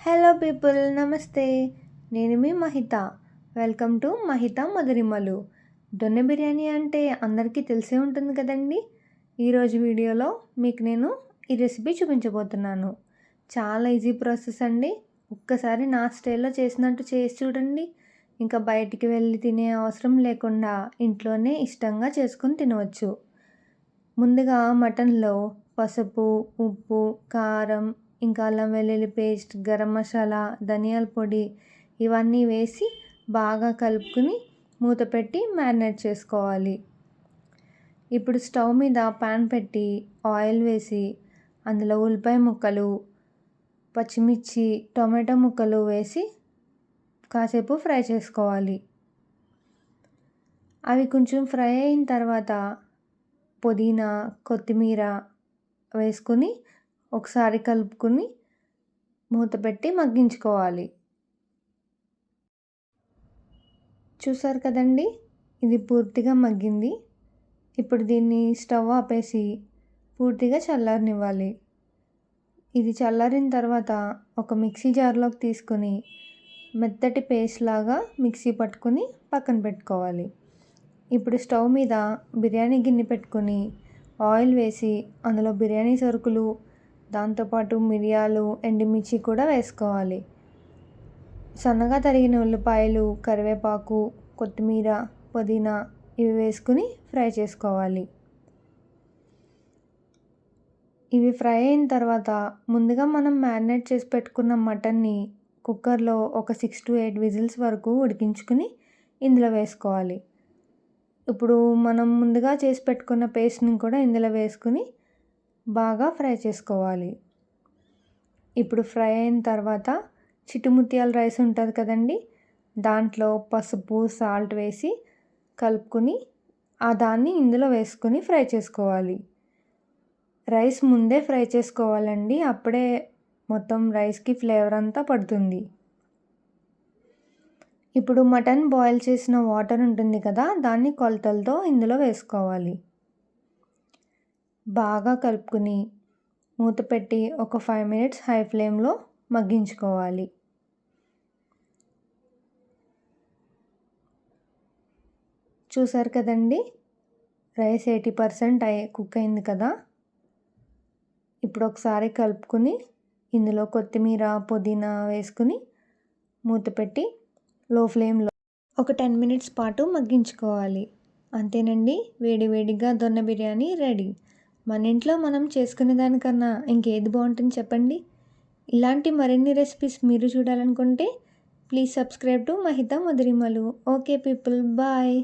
Hello people, నమస్తే. నేను మీ మహిత. Welcome to Mahitha Madhurimalu. దొన్నె బిర్యానీ అంటే అందరికీ తెలిసే ఉంటుంది కదండి. ఈరోజు వీడియోలో మీకు నేను ఈ రెసిపీ చూపించబోతున్నాను. చాలా ఈజీ ప్రాసెస్ అండి. ఒక్కసారి నా స్టైల్లో చేసినట్టు చేసి చూడండి. ఇంకా బయటికి వెళ్ళి తినే అవసరం లేకుండా ఇంట్లోనే ఇష్టంగా చేసుకొని తినవచ్చు. ముందుగా మటన్లో పసుపు, ఉప్పు, కారం, ఇంకా అల్లం వెల్లుల్లి పేస్ట్, గరం మసాలా, ధనియాల పొడి ఇవన్నీ వేసి బాగా కలుపుకుని మూత పెట్టి మ్యారినేట్ చేసుకోవాలి. ఇప్పుడు స్టవ్ మీద ప్యాన్ పెట్టి ఆయిల్ వేసి అందులో ఉల్లిపాయ ముక్కలు, పచ్చిమిర్చి, టొమాటో ముక్కలు వేసి కాసేపు ఫ్రై చేసుకోవాలి. అవి కొంచెం ఫ్రై అయిన తర్వాత పుదీనా, కొత్తిమీర వేసుకొని ఒకసారి కలుపుకొని మూత పెట్టి మగ్గించుకోవాలి. చూసారు కదండి, ఇది పూర్తిగా మగ్గింది. ఇప్పుడు దీన్ని స్టవ్ ఆపేసి పూర్తిగా చల్లారనివ్వాలి. ఇది చల్లారిన తర్వాత ఒక మిక్సీ జార్లోకి తీసుకొని మెత్తటి పేస్ట్ లాగా మిక్సీ పట్టుకొని పక్కన పెట్టుకోవాలి. ఇప్పుడు స్టవ్ మీద బిర్యానీ గిన్నె పెట్టుకొని ఆయిల్ వేసి అందులో బిర్యానీ సరుకులు, దాంతోపాటు మిరియాలు, ఎండుమిర్చి కూడా వేసుకోవాలి. సన్నగా తరిగిన ఉల్లిపాయలు, కరివేపాకు, కొత్తిమీర, పుదీనా ఇవి వేసుకుని ఫ్రై చేసుకోవాలి. ఇవి ఫ్రై అయిన తర్వాత ముందుగా మనం మ్యారినేట్ చేసి పెట్టుకున్న మటన్ని కుక్కర్లో ఒక 6 to 8 విజిల్స్ వరకు ఉడికించుకుని ఇందులో వేసుకోవాలి. ఇప్పుడు మనం ముందుగా చేసి పెట్టుకున్న పేస్ట్ని కూడా ఇందులో వేసుకుని బాగా ఫ్రై చేసుకోవాలి. ఇప్పుడు ఫ్రై అయిన తర్వాత చిట్టుముత్యాల రైస్ ఉంటుంది కదండి, దాంట్లో పసుపు, సాల్ట్ వేసి కలుపుకొని దాన్ని ఇందులో వేసుకొని ఫ్రై చేసుకోవాలి. రైస్ ముందే ఫ్రై చేసుకోవాలండి, అప్పుడే మొత్తం రైస్కి ఫ్లేవర్ అంతా పడుతుంది. ఇప్పుడు మటన్ బాయిల్ చేసిన వాటర్ ఉంటుంది కదా, దాన్ని కొలతలతో ఇందులో వేసుకోవాలి. బాగా కలుపుకొని మూత పెట్టి ఒక 5 minutes హై ఫ్లేమ్లో మగ్గించుకోవాలి. చూసారు కదండి, రైస్ 80% కుక్ అయింది కదా. ఇప్పుడు ఒకసారి కలుపుకొని ఇందులో కొత్తిమీర, పుదీనా వేసుకుని మూత పెట్టి లో ఫ్లేమ్లో ఒక 10 minutes పాటు మగ్గించుకోవాలి. అంతేనండి, వేడివేడిగా దొన్న బిర్యానీ రెడీ. మన ఇంట్లో మనం చేసుకునే దానికన్నా ఇంకేది బాగుంటుంది చెప్పండి. ఇలాంటి మరిన్ని రెసిపీస్ మీరు చూడాలనుకుంటే please subscribe to Mahitha Madhurimalu. Okay people, bye.